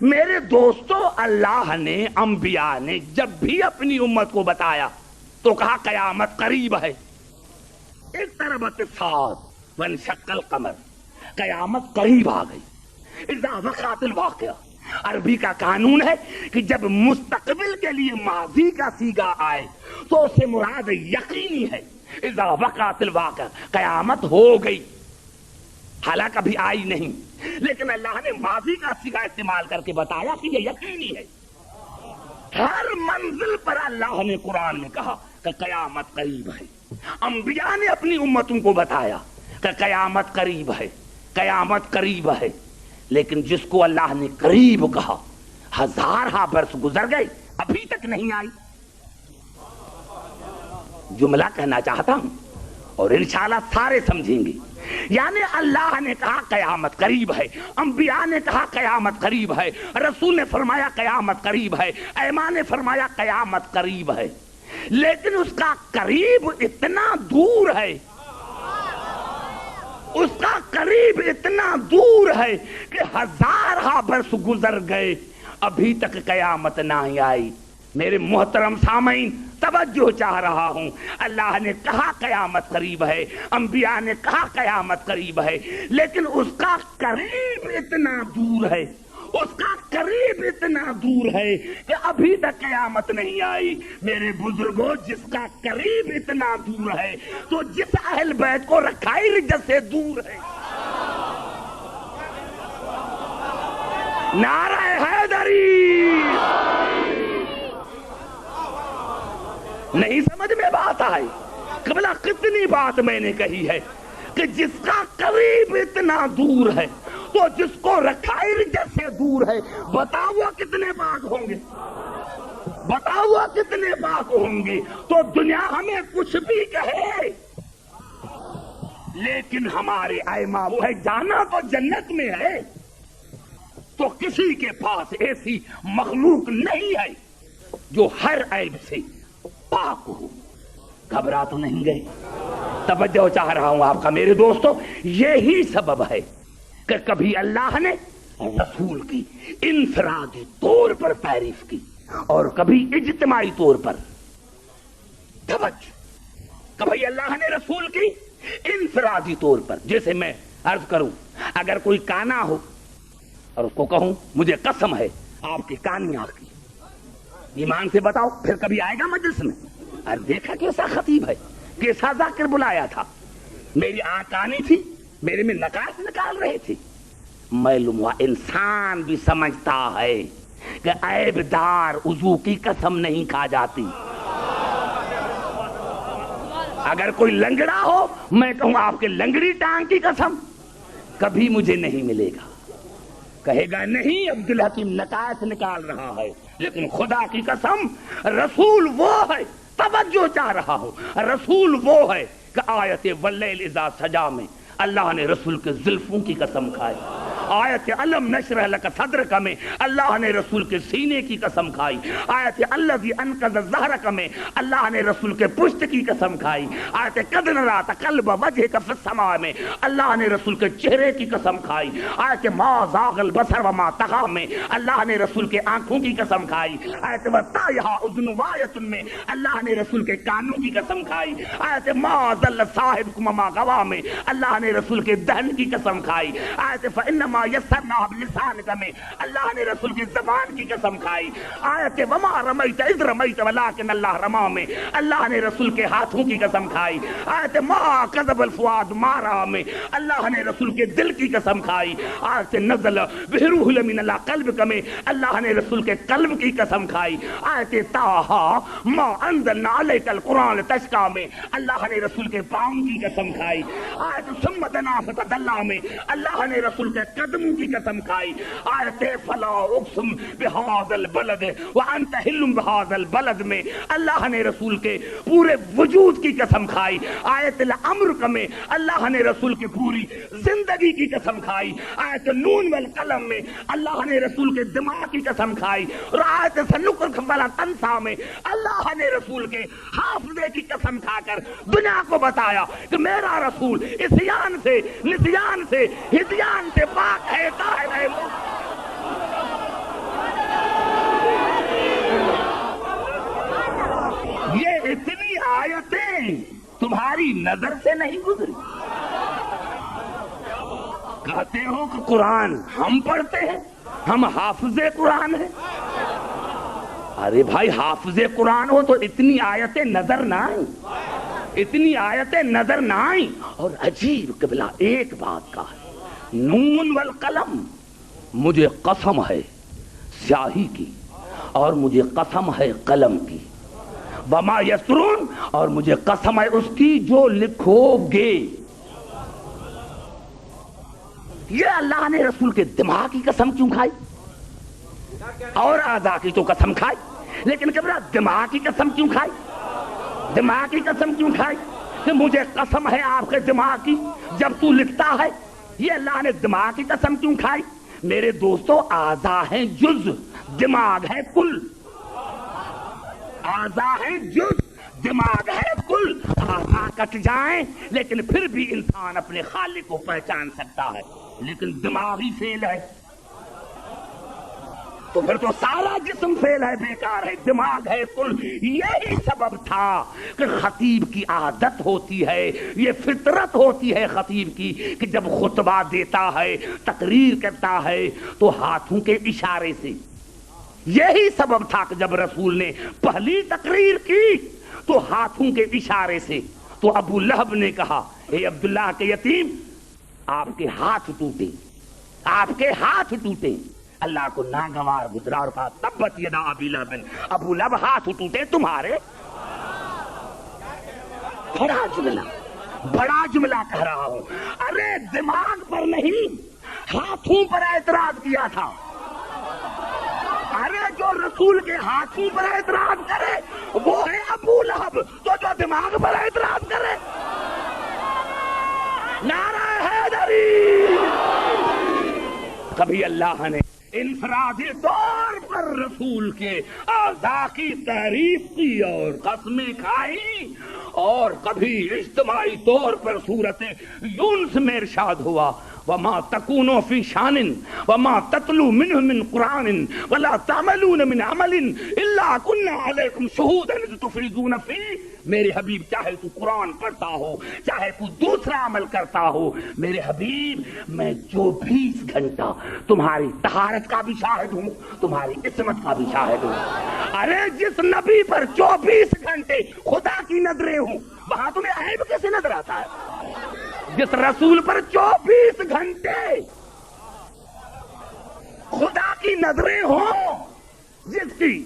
میرے دوستو، اللہ نے انبیاء نے جب بھی اپنی امت کو بتایا تو کہا قیامت قریب ہے. اقتربت الساعۃ وانشق القمر، قیامت قریب آ گئی. اذا وقعت الواقعہ، عربی کا قانون ہے کہ جب مستقبل کے لیے ماضی کا صیغہ آئے تو اسے مراد یقینی ہے. اذا وقعت الواقعہ، قیامت ہو گئی، حالانکہ ابھی آئی نہیں، لیکن اللہ نے ماضی کا صیغہ استعمال کر کے بتایا کہ یہ یقینی ہے. ہر منزل پر اللہ نے قرآن میں کہا کہ قیامت قریب ہے. انبیاء نے اپنی امتوں کو بتایا کہ قیامت قریب ہے، قیامت قریب ہے. لیکن جس کو اللہ نے قریب کہا، ہزارہ برس گزر گئے، ابھی تک نہیں آئی. جملہ کہنا چاہتا ہوں اور انشاءاللہ سارے سمجھیں گے. یعنی اللہ نے کہا قیامت قریب ہے، انبیاء نے کہا قیامت قریب ہے، رسول نے فرمایا قیامت قریب ہے، ائمہ نے فرمایا قیامت قریب ہے. لیکن اس کا قریب اتنا دور ہے، اس کا قریب اتنا دور ہے کہ ہزارہ برس گزر گئے، ابھی تک قیامت نہ آئی. میرے محترم سامعین، توجہ چاہ رہا ہوں. اللہ نے کہا قیامت قریب ہے، انبیاء نے کہا قیامت قریب ہے، لیکن اس کا قریب اتنا دور ہے، اس کا قریب اتنا دور ہے کہ ابھی تک قیامت نہیں آئی. میرے بزرگوں، جس کا قریب اتنا دور ہے تو جس اہل بیت کو رکھائی رجت سے دور ہے. نعرہ حیدری! نہیں سمجھ میں بات آئی؟ قبلہ کتنی بات میں نے کہی ہے کہ جس کا قریب اتنا دور ہے تو جس کو رکھائی رجت سے دور ہے. بتاؤ وہ کتنے پاک ہوں گے، بتاؤ وہ کتنے پاک ہوں گے. تو دنیا ہمیں کچھ بھی کہے، لیکن ہمارے ائمہ وہ ہے جانا تو جنت میں ہے. تو کسی کے پاس ایسی مخلوق نہیں ہے جو ہر عیب سے پاک ہو. گھبرا تو نہیں گئے؟ توجہ چاہ رہا ہوں آپ کا. میرے دوستو، یہی سبب ہے کہ کبھی اللہ نے رسول کی انفرادی طور پر تعریف کی اور کبھی اجتماعی طور پر. توجہ، کبھی اللہ نے رسول کی انفرادی طور پر. جیسے میں عرض کروں، اگر کوئی کانا ہو اور اس کو کہوں مجھے قسم ہے آپ کی کانی آنکھ کی، ایمان سے بتاؤ پھر کبھی آئے گا مجلس میں؟ اور دیکھا کیسا خطیب ہے، کیسا ذاکر بلایا تھا. میری آنکھ کانی تھی، میرے میں نکاس نکال رہے تھے. معلوم ہوا انسان بھی سمجھتا ہے کہ عیب دار عضو کی قسم نہیں کھا جاتی. اگر کوئی لنگڑا ہو، میں کہوں آپ کے لنگڑی ٹانگ کی قسم کبھی مجھے نہیں ملے گا. کہے گا نہیں، عبدالحکیم نکاس نکال رہا ہے. لیکن خدا کی قسم، رسول وہ ہے، توجہ چاہ رہا ہو، رسول وہ ہے کہ آیت واللیل اذا سجا میں اللہ نے رسول کے زلفوں کی قسم کھائی. آیت علم نشرح لک صدرک میں اللہ نے رسول کے سینے کی قسم کھائی. آیت الذی انقذ ظہرک میں اللہ نے رسول کے پشت کی قسم کھائی. آیت قد نری تقلب وجہک فی السماء میں اللہ نے رسول کے چہرے کی قسم کھائی. آیت ما زاغ البصر وما طغى میں اللہ نے رسول کے آنکھوں کی قسم کھائی. آیت وطایھا اذن وایۃ میں اللہ نے رسول کے کانوں کی قسم کھائی. آیت ما ضل صاحبکم وما غوی میں اللہ نے رسول کے دہن کی قسم کھائی. آیت فانما یسرنا بلسانک میں اللہ نے رسول کی زبان کی قسم کھائی. آیت وما رمیت اذ رمیت ولکن اللہ رمی میں اللہ نے رسول کے ہاتھوں کی قسم کھائی. آیت ما کذب الفؤاد ما رأى میں اللہ نے رسول کے دل کی قسم کھائی. آیت نزل بروح الامین اللہ قلبک میں اللہ نے رسول کے قلب کی قسم کھائی. آیت طٰہٰ ما انزلنا علیک القرآن لتشقیٰ میں اللہ نے رسول کے پاؤں کی قسم کھائی. آیت ثم دنا فتدلی میں اللہ نے رسول کے قدموں کی قسم کھائی. آیت فلا اقسم بہذا البلد وانت حل بہذا البلد میں اللہ نے رسول کے پورے وجود کی قسم کھائی. آیت الامر میں اللہ نے رسول کی پوری زندگی کی قسم کھائی. آیت نون والقلم میں اللہ نے رسول کے دماغ کی قسم کھائی. اور آیت سنقرئک فلا تنسیٰ میں اللہ نے رسول کے حافظے کی قسم کھا کر دنیا کو بتایا کہ میرا رسول عصیان سے، نسیان سے، ہدیان سے پاک ہے. کہیں تمہاری نظر سے نہیں گزری؟ کہتے ہو کہ قرآن ہم پڑھتے ہیں، ہم حافظ قرآن ہیں۔ ارے بھائی حافظ قرآن ہو تو اتنی آیتیں نظر نہ آئیں، اتنی آیتیں نظر نہ آئیں۔ اور عجیب قبلہ ایک بات کا ہے، نون والقلم، مجھے قسم ہے سیاہی کی اور مجھے قسم ہے قلم کی، وما یسرون، اور مجھے قسم ہے اس کی جو لکھو گے۔ یہ اللہ نے رسول کے دماغ کی قسم کیوں کھائی؟ اور اعضاء کی تو قسم کھائی، لیکن کبھی دماغ کی قسم کیوں کھائی؟ دماغ کی قسم کیوں کھائی کہ مجھے قسم ہے آپ کے دماغ کی جب تو لکھتا ہے؟ یہ اللہ نے دماغ کی قسم کیوں کھائی؟ میرے دوستو اعضاء ہیں جز، دماغ ہے کل۔ اعضاء ہیں جز، دماغ ہے کل۔ اعضاء کٹ جائیں لیکن پھر بھی انسان اپنے خالق کو پہچان سکتا ہے، لیکن دماغ ہی فیل ہے تو پھر تو سارا جسم فیل ہے، بیکار ہے، دماغ ہے کل۔ یہی سبب تھا کہ خطیب کی عادت ہوتی ہے، یہ فطرت ہوتی ہے خطیب کی کہ جب خطبہ دیتا ہے، تقریر کرتا ہے تو ہاتھوں کے اشارے سے۔ یہی سبب تھا کہ جب رسول نے پہلی تقریر کی تو ہاتھوں کے اشارے سے، تو ابو لہب نے کہا اے عبداللہ کے یتیم، آپ کے ہاتھ ٹوٹے، آپ کے ہاتھ ٹوٹے۔ اللہ کو ناگوار گزرا اور کہا تبت یدا ابی لہب، ابو لہب ہاتھ ٹوٹے تمہارے۔ بڑا جملہ کہہ رہا ہوں، ارے دماغ پر نہیں ہاتھوں پر اعتراض کیا تھا۔ ارے جو رسول کے ہاتھوں پر اعتراض کرے وہ ہے ابو لہب، تو جو دماغ پر اعتراض کرے، نعرہ حیدری۔ کبھی اللہ نے انفرادی طور پر رسول کے اعضاء کی تعریف کی اور قسمیں کھائی، اور کبھی اجتماعی طور پر سورت یونس میں ارشاد ہوا وما تکونوا فی شان وما تتلو منہ من قرآن ولا تعملون من عمل الا کنا علیکم شہودا اذ تفیضون فیہ۔ میرے حبیب چاہے تو قرآن پڑھتا ہو، چاہے تو دوسرا عمل کرتا ہو، میرے حبیب میں 24 گھنٹہ تمہاری طہارت کا بھی شاہد ہوں، تمہاری عصمت کا بھی شاہد ہوں۔ ارے جس نبی پر 24 گھنٹے خدا کی نظریں ہوں، وہاں تمہیں عیب کیسے نظر آتا ہے؟ جس رسول پر 24 گھنٹے خدا کی نظریں ہوں، جس کی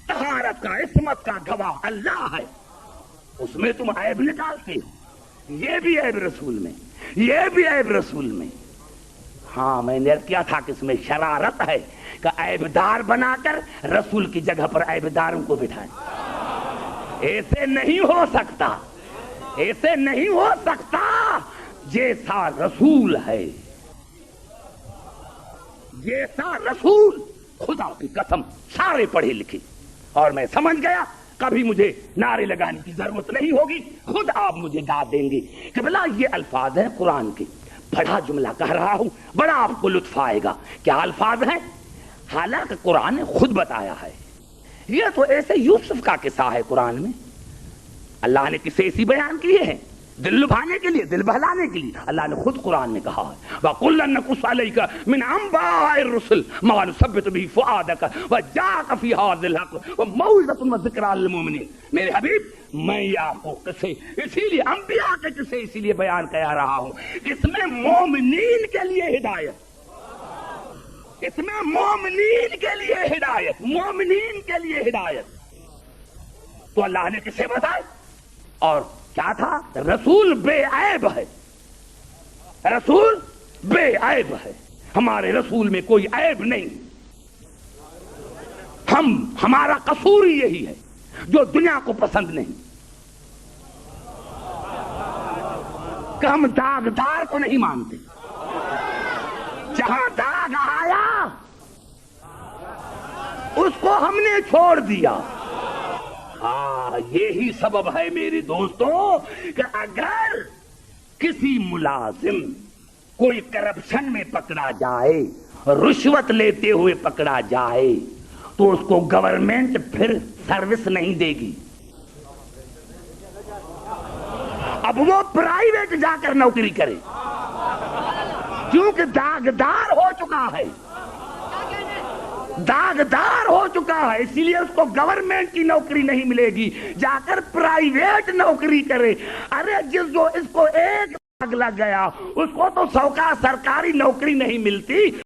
طہارت کا عصمت کا گواہ اللہ ہے، اس میں تم عیب نکالتے ہو۔ یہ بھی عیب رسول میں، یہ بھی عیب رسول میں۔ ہاں میں نے کیا تھا کہ اس میں شرارت ہے کہ عیب دار بنا کر رسول کی جگہ پر عیب داروں کو بٹھائیں۔ ایسے نہیں ہو سکتا، ایسے نہیں ہو سکتا۔ جیسا رسول ہے، جیسا رسول، خدا کی قسم سارے پڑھے لکھے، اور میں سمجھ گیا کبھی مجھے نعرے لگانے کی ضرورت نہیں ہوگی، خود آپ مجھے گا دیں گے کہ بلا یہ الفاظ ہیں قرآن کے۔ بڑا جملہ کہہ رہا ہوں، بڑا آپ کو لطف آئے گا۔ کیا الفاظ ہیں؟ حالانکہ قرآن نے خود بتایا ہے، یہ تو ایسے یوسف کا قصہ ہے قرآن میں۔ اللہ نے قصے اسی بیان کیے ہیں دل لبھانے کے لیے، دل بہلانے کے لیے۔ اللہ نے خود قرآن میں کہا ہے وَقُلًا نَقُصُّ عَلَيْكَ مِنْ أَنْبَاءِ الرُّسُلِ مَا نُثَبِّتُ بِهِ فُؤَادَكَ وَجَاءَكَ فِي هَٰذَا الْحَقُّ وَمَوْعِظَةٌ وَذِكْرَىٰ لِلْمُؤْمِنِينَ۔ میرے حبیب میں آپ کو قصے اسی لیے، انبیاء کے قصے اسی لیے بیان کر رہا ہوں، اس میں مومنین کے لیے ہدایت، اس میں مومنین کے لیے ہدایت، مومنین کے لیے ہدایت۔ تو اللہ نے کسے بتائے، اور کیا تھا؟ رسول بے عیب ہے، رسول بے عیب ہے، ہمارے رسول میں کوئی عیب نہیں۔ ہمارا قصور یہی ہے جو دنیا کو پسند نہیں، کہ ہم داغدار کو نہیں مانتے، جہاں داغ آیا اس کو ہم نے چھوڑ دیا۔ ہاں یہی سبب ہے میرے دوستوں کہ اگر کسی ملازم کوئی کرپشن میں پکڑا جائے، رشوت لیتے ہوئے پکڑا جائے، تو اس کو گورنمنٹ پھر سروس نہیں دے گی۔ اب وہ پرائیویٹ جا کر نوکری کرے، کیونکہ داغدار ہو چکا ہے، داغدار ہو چکا ہے، اسی لیے اس کو گورنمنٹ کی نوکری نہیں ملے گی، جا کر پرائیویٹ نوکری کرے۔ ارے جو اس کو ایک داغ لگ گیا، اس کو تو 100 کا سرکاری نوکری نہیں ملتی۔